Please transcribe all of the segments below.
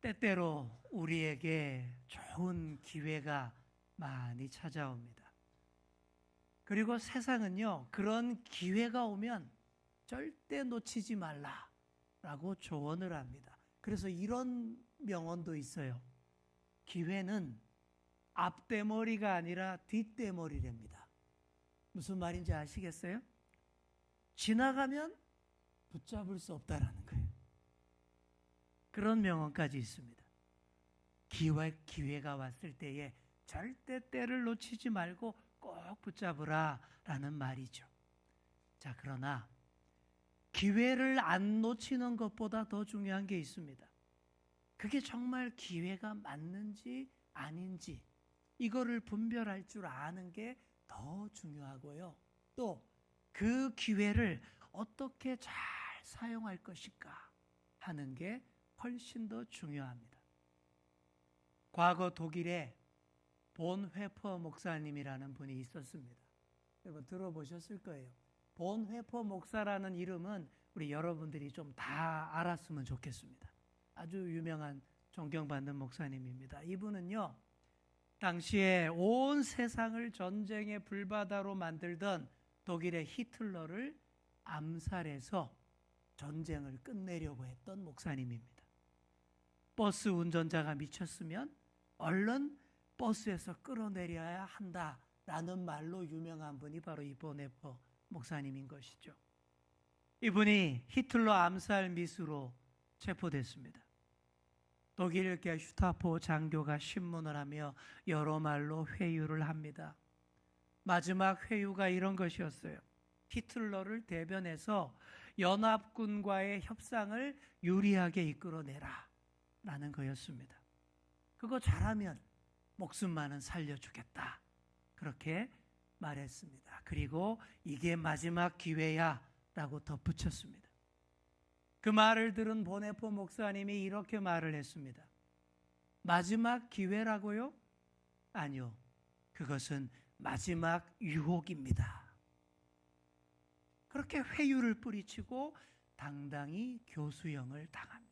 때때로 우리에게 좋은 기회가 많이 찾아옵니다. 그리고 세상은요, 그런 기회가 오면 절대 놓치지 말라라고 조언을 합니다. 그래서 이런 명언도 있어요. 기회는 앞대머리가 아니라 뒷대머리랍니다. 무슨 말인지 아시겠어요? 지나가면 붙잡을 수 없다라는 거예요. 그런 명언까지 있습니다. 기회가 왔을 때에 절대 때를 놓치지 말고 꼭 붙잡으라 라는 말이죠. 자, 그러나 기회를 안 놓치는 것보다 더 중요한 게 있습니다. 그게 정말 기회가 맞는지 아닌지 이거를 분별할 줄 아는 게 더 중요하고요. 또 그 기회를 어떻게 잘 사용할 것일까 하는 게 훨씬 더 중요합니다. 과거 독일에 본 회퍼 목사님이라는 분이 있었습니다. 여러분 들어보셨을 거예요. 본 회퍼 목사라는 이름은 우리 여러분들이 좀 다 알았으면 좋겠습니다. 아주 유명한 존경받는 목사님입니다. 이분은요, 당시에 온 세상을 전쟁의 불바다로 만들던 독일의 히틀러를 암살해서 전쟁을 끝내려고 했던 목사님입니다. 버스 운전자가 미쳤으면 얼른 버스에서 끌어내려야 한다라는 말로 유명한 분이 바로 이 보네퍼 목사님인 것이죠. 이분이 히틀러 암살 미수로 체포됐습니다. 독일 게슈타포 장교가 신문을 하며 여러 말로 회유를 합니다. 마지막 회유가 이런 것이었어요. 히틀러를 대변해서 연합군과의 협상을 유리하게 이끌어내라 라는 거였습니다. 그거 잘하면 목숨만은 살려주겠다 그렇게 말했습니다. 그리고 이게 마지막 기회야 라고 덧붙였습니다. 그 말을 들은 보네포 목사님이 이렇게 말을 했습니다. 마지막 기회라고요? 아니요. 그것은 마지막 유혹입니다. 그렇게 회유를 뿌리치고 당당히 교수형을 당합니다.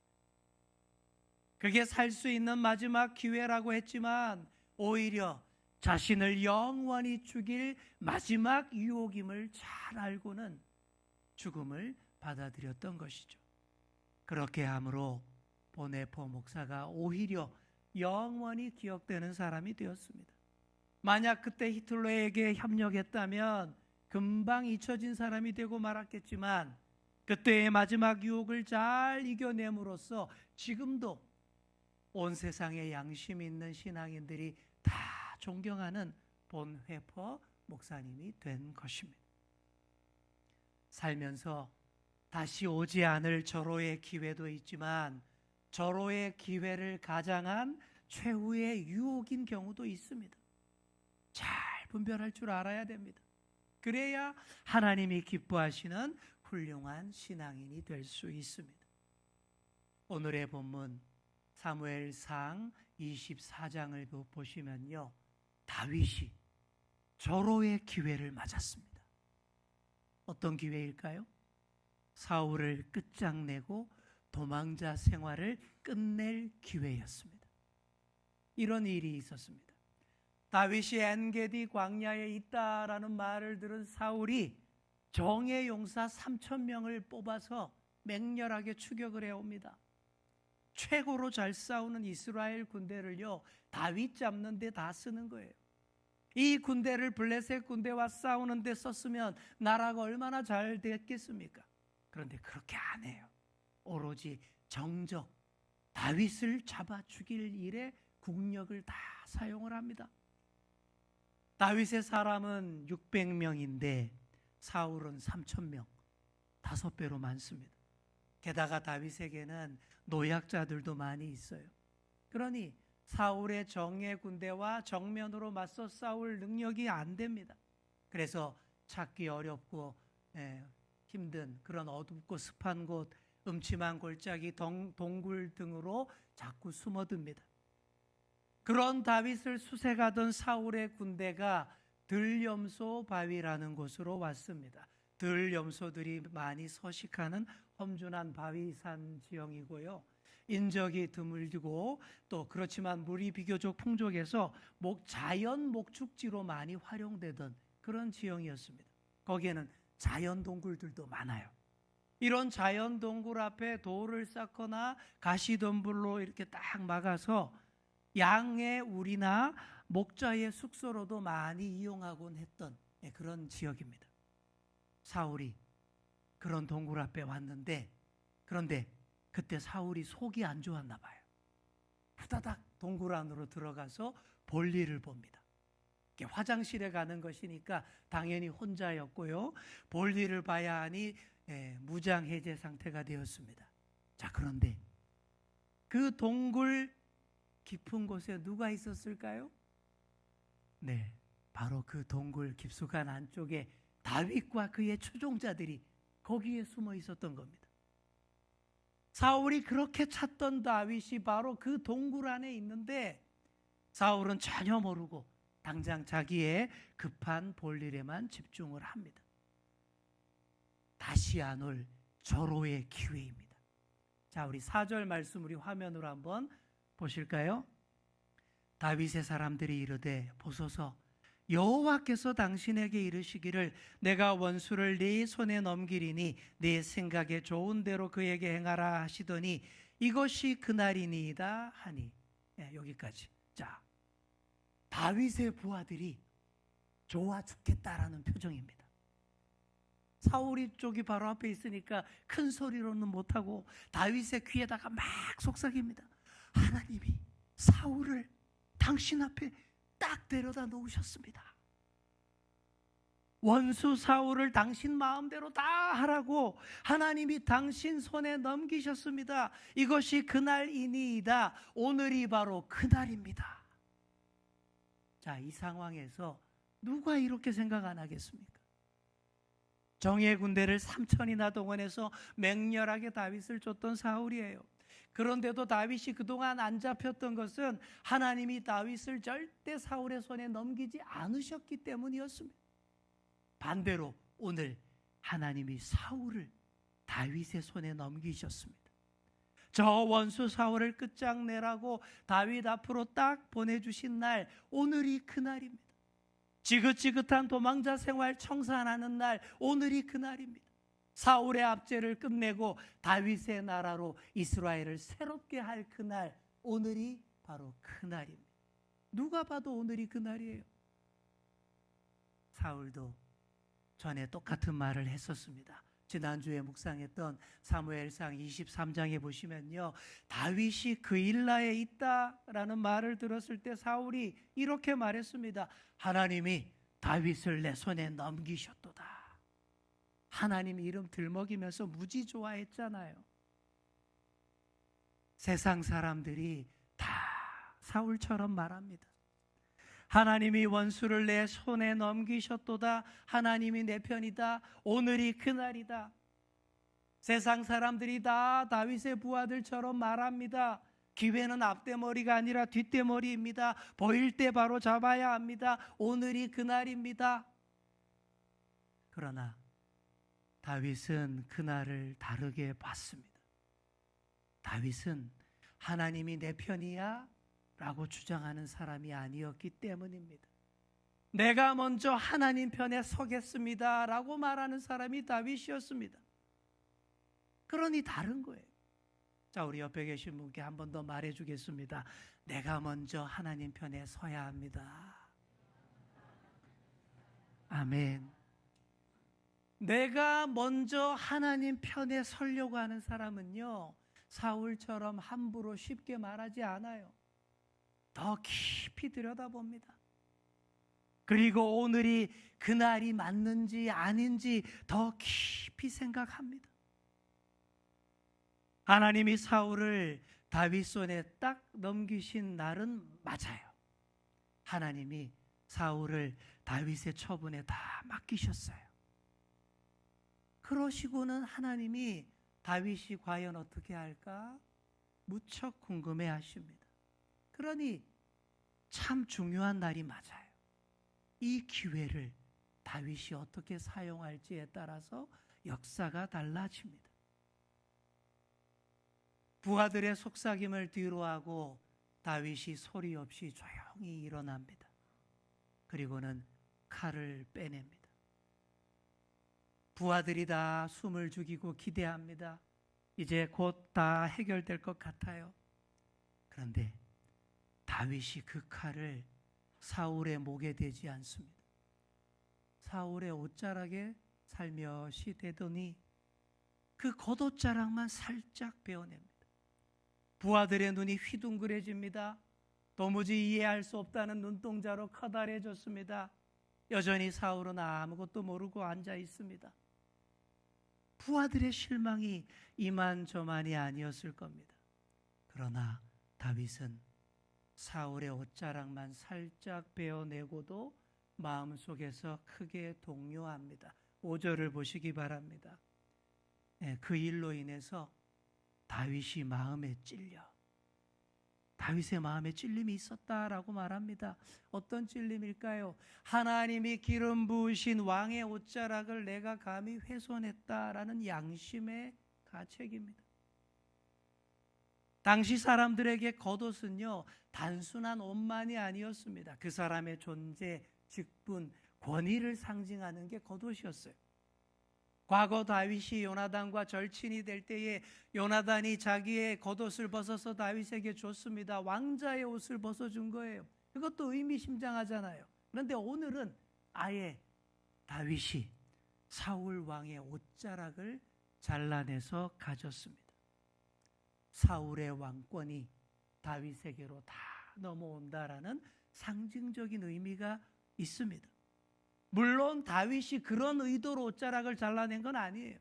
그게 살 수 있는 마지막 기회라고 했지만 오히려 자신을 영원히 죽일 마지막 유혹임을 잘 알고는 죽음을 받아들였던 것이죠. 그렇게 함으로 보네포 목사가 오히려 영원히 기억되는 사람이 되었습니다. 만약 그때 히틀러에게 협력했다면 금방 잊혀진 사람이 되고 말았겠지만 그때의 마지막 유혹을 잘 이겨냄으로써 지금도 온 세상에 양심 있는 신앙인들이 다 존경하는 본회퍼 목사님이 된 것입니다. 살면서 다시 오지 않을 절호의 기회도 있지만 절호의 기회를 가장한 최후의 유혹인 경우도 있습니다. 잘 분별할 줄 알아야 됩니다. 그래야 하나님이 기뻐하시는 훌륭한 신앙인이 될 수 있습니다. 오늘의 본문 사무엘상 24장을 보시면요, 다윗이 절호의 기회를 맞았습니다. 어떤 기회일까요? 사울을 끝장내고 도망자 생활을 끝낼 기회였습니다. 이런 일이 있었습니다. 다윗이 엔게디 광야에 있다라는 말을 들은 사울이 정예 용사 3,000명을 뽑아서 맹렬하게 추격을 해옵니다. 최고로 잘 싸우는 이스라엘 군대를요, 다윗 잡는 데 다 쓰는 거예요. 이 군대를 블레셋 군대와 싸우는 데 썼으면 나라가 얼마나 잘 됐겠습니까? 그런데 그렇게 안 해요. 오로지 정적, 다윗을 잡아 죽일 일에 국력을 다 사용을 합니다. 다윗의 사람은 600명인데 사울은 3,000명, 5배로 많습니다. 게다가 다윗에게는 노약자들도 많이 있어요. 그러니 사울의 정예 군대와 정면으로 맞서 싸울 능력이 안 됩니다. 그래서 찾기 어렵고 힘든 그런 어둡고 습한 곳, 음침한 골짜기, 동굴 등으로 자꾸 숨어듭니다. 그런 다윗을 수색하던 사울의 군대가 들염소 바위라는 곳으로 왔습니다. 들염소들이 많이 서식하는 험준한 바위산 지형이고요. 인적이 드물고 또 그렇지만 물이 비교적 풍족해서 자연 목축지로 많이 활용되던 그런 지형이었습니다. 거기에는 자연 동굴들도 많아요. 이런 자연 동굴 앞에 돌을 쌓거나 가시덤불로 이렇게 딱 막아서 양의 우리나 목자의 숙소로도 많이 이용하곤 했던 그런 지역입니다. 사울이 그런 동굴 앞에 왔는데, 그런데 그때 사울이 속이 안 좋았나 봐요. 후다닥 동굴 안으로 들어가서 볼일을 봅니다. 화장실에 가는 것이니까 당연히 혼자였고요. 볼일을 봐야 하니 무장해제 상태가 되었습니다. 자, 그런데 그 동굴 깊은 곳에 누가 있었을까요? 네, 바로 그 동굴 깊숙한 안쪽에 다윗과 그의 추종자들이 거기에 숨어 있었던 겁니다. 사울이 그렇게 찾던 다윗이 바로 그 동굴 안에 있는데 사울은 전혀 모르고 당장 자기의 급한 볼일에만 집중을 합니다. 다시 안 올 절호의 기회입니다. 자, 우리 4절 말씀 우리 화면으로 한번 보실까요? 다윗의 사람들이 이르되 보소서 여호와께서 당신에게 이르시기를 내가 원수를 네 손에 넘기리니 네 생각에 좋은 대로 그에게 행하라 하시더니 이것이 그날이니이다 하니. 여기까지. 자, 다윗의 부하들이 좋아 죽겠다라는 표정입니다. 사울이 쪽이 바로 앞에 있으니까 큰 소리로는 못하고 다윗의 귀에다가 막 속삭입니다. 하나님이 사울을 당신 앞에 딱 데려다 놓으셨습니다. 원수 사울을 당신 마음대로 다 하라고 하나님이 당신 손에 넘기셨습니다. 이것이 그날이니이다. 오늘이 바로 그날입니다. 자, 이 상황에서 누가 이렇게 생각 안 하겠습니까? 정예 군대를 3천이나 동원해서 맹렬하게 다윗을 쫓던 사울이에요. 그런데도 다윗이 그동안 안 잡혔던 것은 하나님이 다윗을 절대 사울의 손에 넘기지 않으셨기 때문이었습니다. 반대로 오늘 하나님이 사울을 다윗의 손에 넘기셨습니다. 저 원수 사울을 끝장내라고 다윗 앞으로 딱 보내주신 날, 오늘이 그날입니다. 지긋지긋한 도망자 생활 청산하는 날, 오늘이 그날입니다. 사울의 압제를 끝내고 다윗의 나라로 이스라엘을 새롭게 할 그날, 오늘이 바로 그날입니다. 누가 봐도 오늘이 그날이에요. 사울도 전에 똑같은 말을 했었습니다. 지난주에 묵상했던 사무엘상 23장에 보시면요, 다윗이 그 일라에 있다라는 말을 들었을 때 사울이 이렇게 말했습니다. 하나님이 다윗을 내 손에 넘기셨도다. 하나님 이름 들먹이면서 무지 좋아했잖아요. 세상 사람들이 다 사울처럼 말합니다. 하나님이 원수를 내 손에 넘기셨도다. 하나님이 내 편이다. 오늘이 그날이다. 세상 사람들이 다 다윗의 부하들처럼 말합니다. 기회는 앞대머리가 아니라 뒷대머리입니다. 보일 때 바로 잡아야 합니다. 오늘이 그날입니다. 그러나 다윗은 그날을 다르게 봤습니다. 다윗은 하나님이 내 편이야? 라고 주장하는 사람이 아니었기 때문입니다. 내가 먼저 하나님 편에 서겠습니다 라고 말하는 사람이 다윗이었습니다. 그러니 다른 거예요. 자, 우리 옆에 계신 분께 한 번 더 말해주겠습니다. 내가 먼저 하나님 편에 서야 합니다. 아멘. 내가 먼저 하나님 편에 서려고 하는 사람은요, 사울처럼 함부로 쉽게 말하지 않아요. 더 깊이 들여다봅니다. 그리고 오늘이 그날이 맞는지 아닌지 더 깊이 생각합니다. 하나님이 사울을 다윗 손에 딱 넘기신 날은 맞아요. 하나님이 사울을 다윗의 처분에 다 맡기셨어요. 그러시고는 하나님이 다윗이 과연 어떻게 할까 무척 궁금해 하십니다. 그러니 참 중요한 날이 맞아요. 이 기회를 다윗이 어떻게 사용할지에 따라서 역사가 달라집니다. 부하들의 속삭임을 뒤로하고 다윗이 소리 없이 조용히 일어납니다. 그리고는 칼을 빼냅니다. 부하들이 다 숨을 죽이고 기대합니다. 이제 곧 다 해결될 것 같아요. 그런데 다윗이 그 칼을 사울의 목에 대지 않습니다. 사울의 옷자락에 살며시 대더니 그 겉옷자락만 살짝 베어냅니다. 부하들의 눈이 휘둥그레집니다. 도무지 이해할 수 없다는 눈동자로 커다래졌습니다. 여전히 사울은 아무것도 모르고 앉아 있습니다. 부하들의 실망이 이만저만이 아니었을 겁니다. 그러나 다윗은 사울의 옷자락만 살짝 베어내고도 마음속에서 크게 동요합니다. 5절을 보시기 바랍니다. 그 일로 인해서 다윗이 마음에 찔려, 다윗의 마음에 찔림이 있었다라고 말합니다. 어떤 찔림일까요? 하나님이 기름 부으신 왕의 옷자락을 내가 감히 훼손했다라는 양심의 가책입니다. 당시 사람들에게 겉옷은요, 단순한 옷만이 아니었습니다. 그 사람의 존재, 직분, 권위를 상징하는 게 겉옷이었어요. 과거 다윗이 요나단과 절친이 될 때에 요나단이 자기의 겉옷을 벗어서 다윗에게 줬습니다. 왕자의 옷을 벗어준 거예요. 그것도 의미심장하잖아요. 그런데 오늘은 아예 다윗이 사울 왕의 옷자락을 잘라내서 가졌습니다. 사울의 왕권이 다윗에게로 다 넘어온다라는 상징적인 의미가 있습니다. 물론 다윗이 그런 의도로 옷자락을 잘라낸 건 아니에요.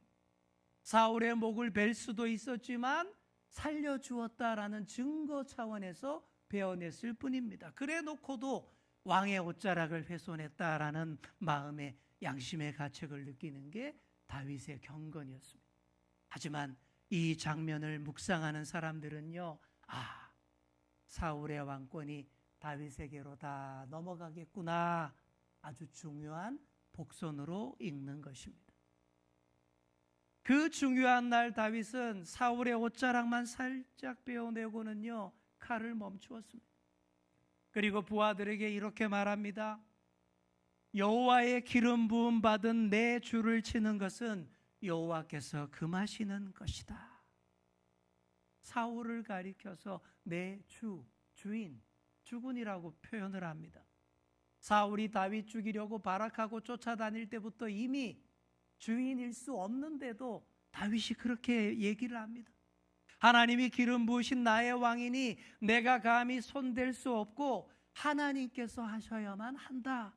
사울의 목을 벨 수도 있었지만 살려주었다라는 증거 차원에서 베어냈을 뿐입니다. 그래 놓고도 왕의 옷자락을 훼손했다라는 마음의 양심의 가책을 느끼는 게 다윗의 경건이었습니다. 하지만 이 장면을 묵상하는 사람들은요, 사울의 왕권이 다윗에게로 다 넘어가겠구나, 아주 중요한 복선으로 읽는 것입니다. 그 중요한 날 다윗은 사울의 옷자락만 살짝 베어내고는요, 칼을 멈추었습니다. 그리고 부하들에게 이렇게 말합니다. 여호와의 기름 부음 받은 내 주를 치는 것은 여호와께서 금하시는 것이다. 사울을 가리켜서 내 주, 주인, 주군이라고 표현을 합니다. 사울이 다윗 죽이려고 발악하고 쫓아다닐 때부터 이미 주인일 수 없는데도 다윗이 그렇게 얘기를 합니다. 하나님이 기름 부으신 나의 왕이니 내가 감히 손댈 수 없고 하나님께서 하셔야만 한다.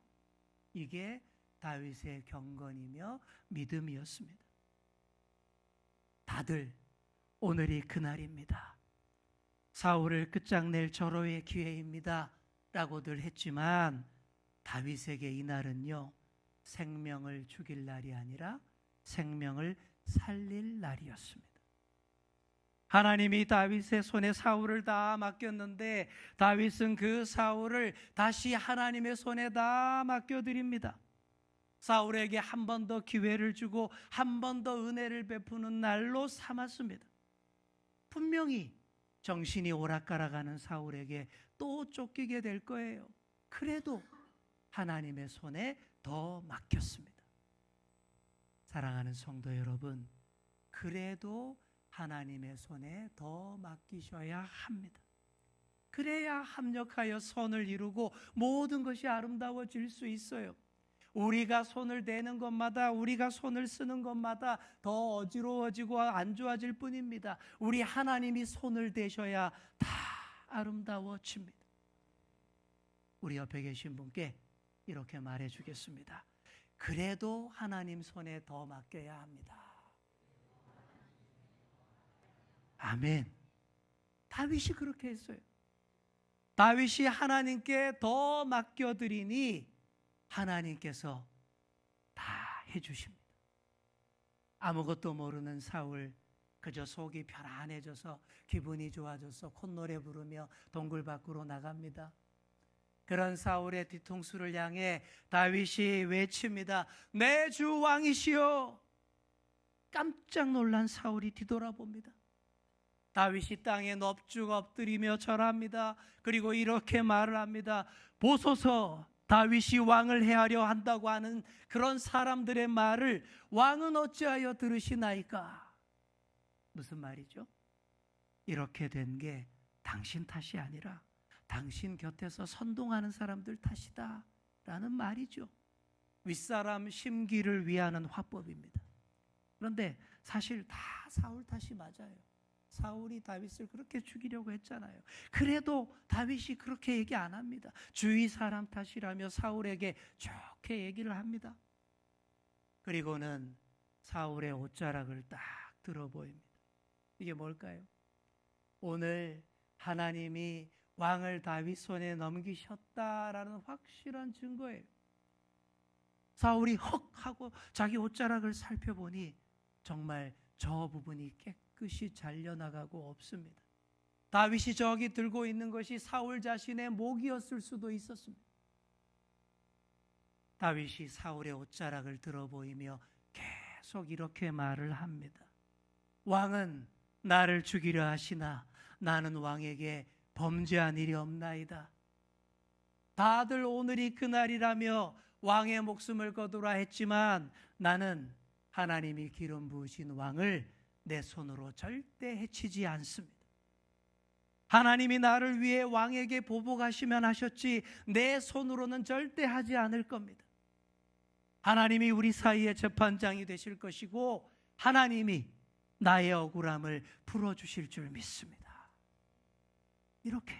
이게 다윗의 경건이며 믿음이었습니다. 다들 오늘이 그날입니다. 사울을 끝장낼 절호의 기회입니다 라고들 했지만 다윗에게 이날은요, 생명을 죽일 날이 아니라 생명을 살릴 날이었습니다. 하나님이 다윗의 손에 사울을 다 맡겼는데 다윗은 그 사울을 다시 하나님의 손에 다 맡겨드립니다. 사울에게 한 번 더 기회를 주고 한 번 더 은혜를 베푸는 날로 삼았습니다. 분명히 정신이 오락가락하는 사울에게 또 쫓기게 될 거예요. 그래도 하나님의 손에 더 맡겼습니다. 사랑하는 성도 여러분, 그래도 하나님의 손에 더 맡기셔야 합니다. 그래야 합력하여 선을 이루고 모든 것이 아름다워질 수 있어요. 우리가 손을 대는 것마다, 우리가 손을 쓰는 것마다 더 어지러워지고 안 좋아질 뿐입니다. 우리 하나님이 손을 대셔야 다 아름다워집니다. 우리 옆에 계신 분께 이렇게 말해 주겠습니다. 그래도 하나님 손에 더 맡겨야 합니다. 아멘. 다윗이 그렇게 했어요. 다윗이 하나님께 더 맡겨드리니 하나님께서 다 해주십니다. 아무것도 모르는 사울, 그저 속이 편안해져서 기분이 좋아져서 콧노래 부르며 동굴 밖으로 나갑니다. 그런 사울의 뒤통수를 향해 다윗이 외칩니다. 내 주 왕이시여. 깜짝 놀란 사울이 뒤돌아봅니다. 다윗이 땅에 넙죽 엎드리며 절합니다. 그리고 이렇게 말을 합니다. 보소서, 다윗이 왕을 해하려 한다고 하는 그런 사람들의 말을 왕은 어찌하여 들으시나이까? 무슨 말이죠? 이렇게 된 게 당신 탓이 아니라 당신 곁에서 선동하는 사람들 탓이다 라는 말이죠. 윗사람 심기를 위하는 화법입니다. 그런데 사실 다 사울 탓이 맞아요. 사울이 다윗을 그렇게 죽이려고 했잖아요. 그래도 다윗이 그렇게 얘기 안 합니다. 주위 사람 탓이라며 사울에게 좋게 얘기를 합니다. 그리고는 사울의 옷자락을 딱 들어 보입니다. 이게 뭘까요? 오늘 하나님이 왕을 다윗 손에 넘기셨다라는 확실한 증거예요. 사울이 헉 하고 자기 옷자락을 살펴보니 정말 저 부분이 깨끗이 잘려나가고 없습니다. 다윗이 저기 들고 있는 것이 사울 자신의 목이었을 수도 있었습니다. 다윗이 사울의 옷자락을 들어 보이며 계속 이렇게 말을 합니다. 왕은 나를 죽이려 하시나 나는 왕에게 범죄한 일이 없나이다. 다들 오늘이 그날이라며 왕의 목숨을 거두라 했지만 나는 하나님이 기름 부으신 왕을 내 손으로 절대 해치지 않습니다. 하나님이 나를 위해 왕에게 보복하시면 하셨지 내 손으로는 절대 하지 않을 겁니다. 하나님이 우리 사이의 재판장이 되실 것이고 하나님이 나의 억울함을 풀어주실 줄 믿습니다. 이렇게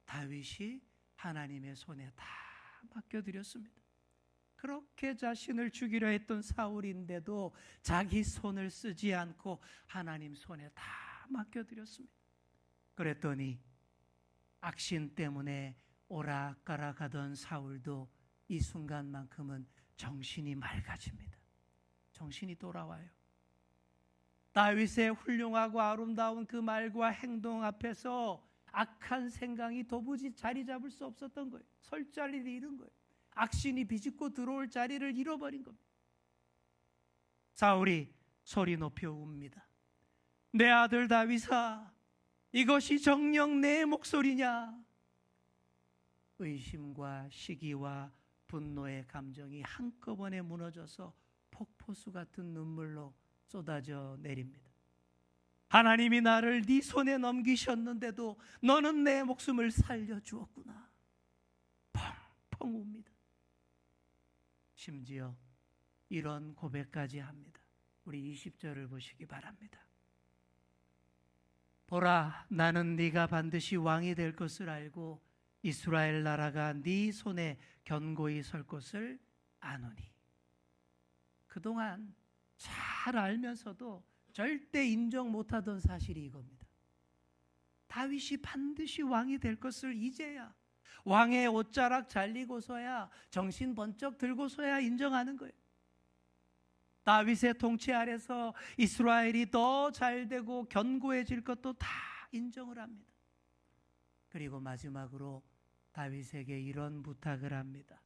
다윗이 하나님의 손에 다 맡겨드렸습니다. 그렇게 자신을 죽이려 했던 사울인데도 자기 손을 쓰지 않고 하나님 손에 다 맡겨드렸습니다. 그랬더니 악신 때문에 오락가락하던 사울도 이 순간만큼은 정신이 맑아집니다. 정신이 돌아와요. 다윗의 훌륭하고 아름다운 그 말과 행동 앞에서 악한 생각이 도무지 자리 잡을 수 없었던 거예요. 설 자리를 잃은 거예요. 악신이 비집고 들어올 자리를 잃어버린 겁니다. 사울이 소리 높여 웁니다. 내 아들 다윗아, 이것이 정녕 내 목소리냐? 의심과 시기와 분노의 감정이 한꺼번에 무너져서 폭포수 같은 눈물로 쏟아져 내립니다. 하나님이 나를 네 손에 넘기셨는데도 너는 내 목숨을 살려주었구나. 펑펑 웁니다. 심지어 이런 고백까지 합니다. 우리 20절을 보시기 바랍니다. 보라, 나는 네가 반드시 왕이 될 것을 알고 이스라엘 나라가 네 손에 견고히 설 것을 아노니. 그동안 잘 알면서도 절대 인정 못하던 사실이 이겁니다. 다윗이 반드시 왕이 될 것을 이제야 왕의 옷자락 잘리고서야 정신 번쩍 들고서야 인정하는 거예요. 다윗의 통치 아래서 이스라엘이 더 잘되고 견고해질 것도 다 인정을 합니다. 그리고 마지막으로 다윗에게 이런 부탁을 합니다.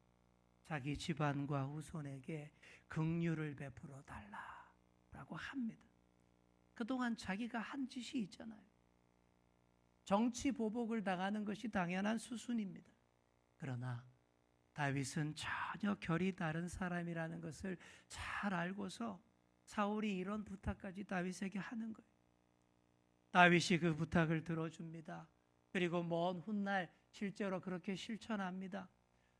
자기 집안과 후손에게 긍휼을 베풀어 달라라고 합니다. 그동안 자기가 한 짓이 있잖아요. 정치 보복을 당하는 것이 당연한 수순입니다. 그러나 다윗은 전혀 결이 다른 사람이라는 것을 잘 알고서 사울이 이런 부탁까지 다윗에게 하는 거예요. 다윗이 그 부탁을 들어줍니다. 그리고 먼 훗날 실제로 그렇게 실천합니다.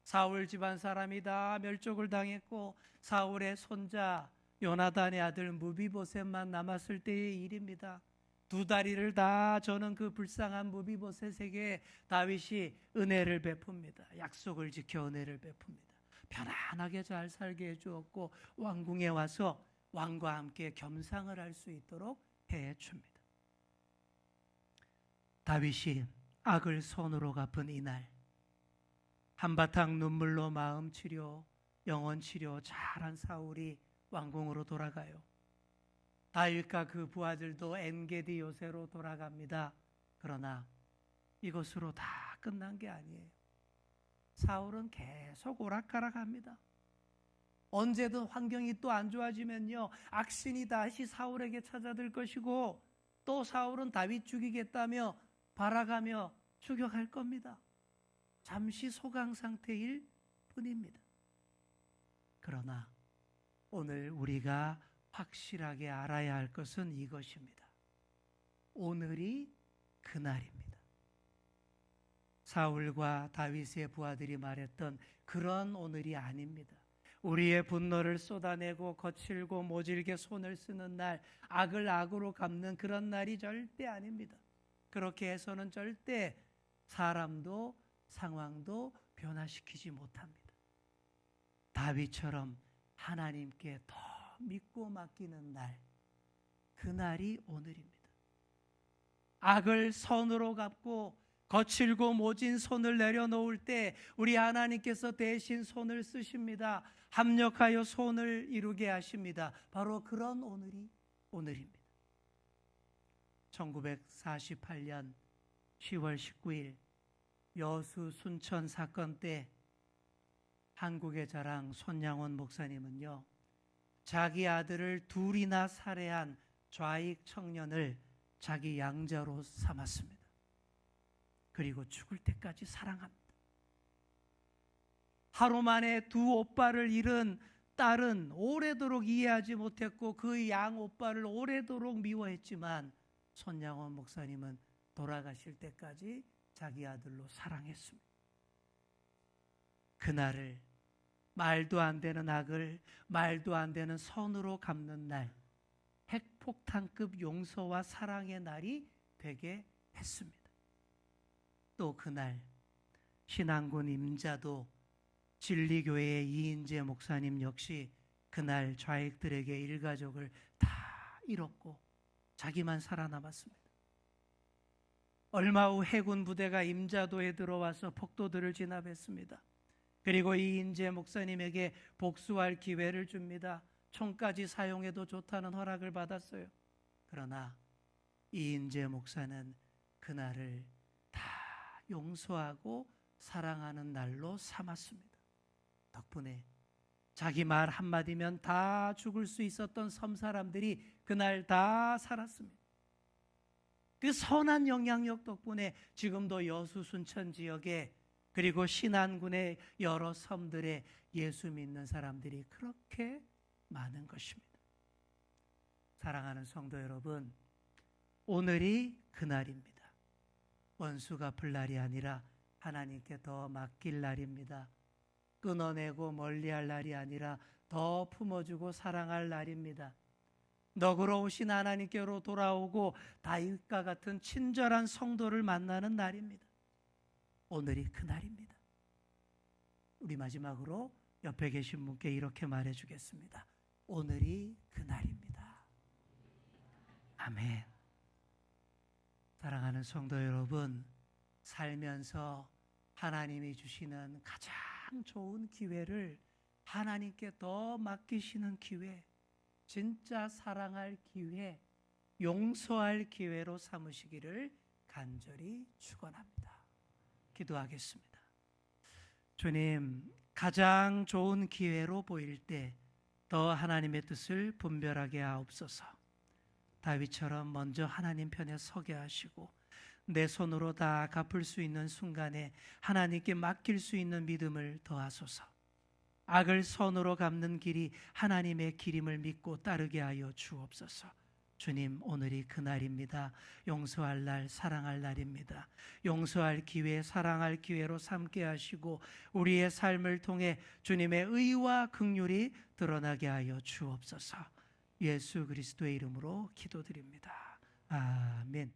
사울 집안 사람이 다 멸족을 당했고 사울의 손자 요나단의 아들 무비보셋만 남았을 때의 일입니다. 두 다리를 다 저는 그 불쌍한 무비보셋에게 다윗이 은혜를 베풉니다. 약속을 지켜 은혜를 베풉니다. 편안하게 잘 살게 해주었고 왕궁에 와서 왕과 함께 겸상을 할 수 있도록 해줍니다. 다윗이 악을 손으로 갚은 이날, 한바탕 눈물로 마음 치료, 영혼 치료 잘한 사울이 왕궁으로 돌아가요. 다윗과 그 부하들도 엔게디 요새로 돌아갑니다. 그러나 이것으로 다 끝난 게 아니에요. 사울은 계속 오락가락합니다. 언제든 환경이 또 안 좋아지면요, 악신이 다시 사울에게 찾아들 것이고 또 사울은 다윗 죽이겠다며 발악하며 추격할 겁니다. 잠시 소강 상태일 뿐입니다. 그러나 오늘 우리가 확실하게 알아야 할 것은 이것입니다. 오늘이 그날입니다. 사울과 다윗의 부하들이 말했던 그런 오늘이 아닙니다. 우리의 분노를 쏟아내고 거칠고 모질게 손을 쓰는 날, 악을 악으로 갚는 그런 날이 절대 아닙니다. 그렇게 해서는 절대 사람도 상황도 변화시키지 못합니다. 다윗처럼 하나님께 더 믿고 맡기는 날, 그날이 오늘입니다. 악을 선으로 갚고 거칠고 모진 손을 내려놓을 때 우리 하나님께서 대신 손을 쓰십니다. 합력하여 손을 이루게 하십니다. 바로 그런 오늘이 오늘입니다. 1948년 10월 19일 여수 순천 사건 때 한국의 자랑 손양원 목사님은요, 자기 아들을 둘이나 살해한 좌익 청년을 자기 양자로 삼았습니다. 그리고 죽을 때까지 사랑합니다. 하루 만에 두 오빠를 잃은 딸은 오래도록 이해하지 못했고 그 양 오빠를 오래도록 미워했지만 손양원 목사님은 돌아가실 때까지 자기 아들로 사랑했습니다. 그날을 말도 안 되는 악을 말도 안 되는 선으로 갚는 날, 핵폭탄급 용서와 사랑의 날이 되게 했습니다. 또 그날 신안군 임자도 진리교회의 이인재 목사님 역시 그날 좌익들에게 일가족을 다 잃었고 자기만 살아남았습니다. 얼마 후 해군 부대가 임자도에 들어와서 폭도들을 진압했습니다. 그리고 이인재 목사님에게 복수할 기회를 줍니다. 총까지 사용해도 좋다는 허락을 받았어요. 그러나 이인재 목사는 그날을 다 용서하고 사랑하는 날로 삼았습니다. 덕분에 자기 말 한마디면 다 죽을 수 있었던 섬 사람들이 그날 다 살았습니다. 그 선한 영향력 덕분에 지금도 여수 순천 지역에 그리고 신안군의 여러 섬들에 예수 믿는 사람들이 그렇게 많은 것입니다. 사랑하는 성도 여러분, 오늘이 그날입니다. 원수 갚을 날이 아니라 하나님께 더 맡길 날입니다. 끊어내고 멀리할 날이 아니라 더 품어주고 사랑할 날입니다. 너그러우신 하나님께로 돌아오고 다윗과 같은 친절한 성도를 만나는 날입니다. 오늘이 그날입니다. 우리 마지막으로 옆에 계신 분께 이렇게 말해주겠습니다. 오늘이 그날입니다. 아멘. 사랑하는 성도 여러분, 살면서 하나님이 주시는 가장 좋은 기회를 하나님께 더 맡기시는 기회, 진짜 사랑할 기회, 용서할 기회로 삼으시기를 간절히 축원합니다. 기도하겠습니다. 주님, 가장 좋은 기회로 보일 때 더 하나님의 뜻을 분별하게 하옵소서. 다윗처럼 먼저 하나님 편에 서게 하시고 내 손으로 다 갚을 수 있는 순간에 하나님께 맡길 수 있는 믿음을 더하소서. 악을 선으로 갚는 길이 하나님의 길임을 믿고 따르게 하여 주옵소서. 주님, 오늘이 그날입니다. 용서할 날, 사랑할 날입니다. 용서할 기회, 사랑할 기회로 삼게 하시고 우리의 삶을 통해 주님의 의와 긍휼이 드러나게 하여 주옵소서. 예수 그리스도의 이름으로 기도드립니다. 아멘.